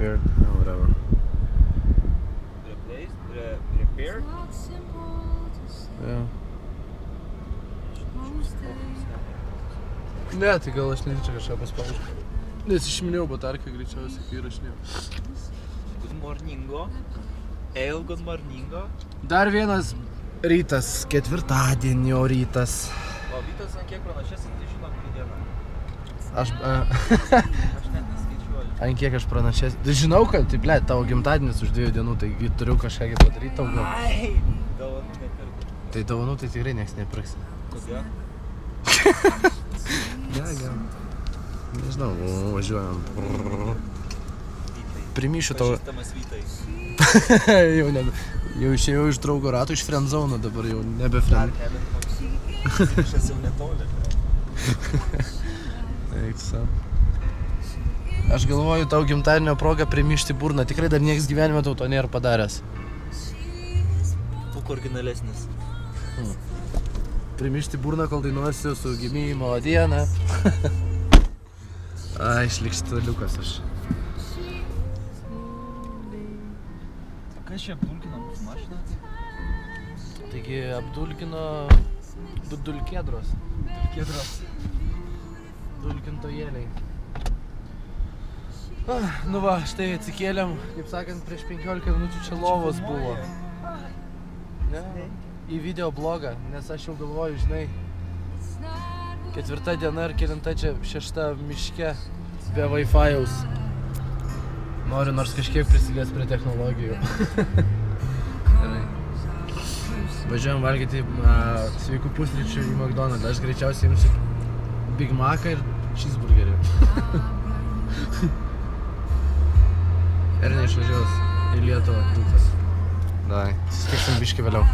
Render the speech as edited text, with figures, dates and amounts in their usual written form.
repaired, whatever. Replaced? Repaired? Yeah. Ne, tai gal aš netyčia kažką paspaudžiu. Nes išminėjau batarką greičiausiai, kai įrašinėjau. Good morningo. Good morningo. Dar vienas rytas, ketvirtadienio rytas. O rytas ant kiek pranašesnis, tai žinom, kurį dieną. Aš Aš net neskaičiuoju. ant kiek aš pranašesnis. Tai žinau, kad, tai ble, tavo gimtadienis už 2 dienų, tai turiu kažką padaryti tau gal. Ai, dovanų nepirkti. Tai dovanų tai tikrai nieks nepirks. Kodėl? Gal. Nežinau, važiuojam. Primyšiu tau. Pažįstamas Vytai. Jau išėjau iš draugo ratų, iš friendzone, dabar jau nebe friend. Aš esu netoli. Eik tu sau. Aš galvoju tau gimtadienio progą primyšti burną, tikrai dar nieks gyvenime tau to nėra padaręs. Būk originalesnis. Primyšti burną, kol dainuosiu su gimimo diena. Ai, šlikštaliukas aš. Kas čia apdulkino mūsų mašiną? Taigi apdulkino dulkėdros. Dulkintojėliai. Nu va, štai atsikėlėm, kaip sakant, prieš 15 minučių čia lovos buvo. Ne? Į video blogą, nes aš jau galvoju, žinai, 4 diena ir kelinta čia 6 miške be Wi-Fi'aus. Noriu nors kažkiek prisidės prie technologijų. Gerai. Važiuojam valgyti sveikų pusryčių į McDonald's. Aš greičiausiai imsiu Big Mac'ą ir cheeseburgerį. Ir neišvažiuos į Lietuvą. Dai, susitiksim biškį vėliau.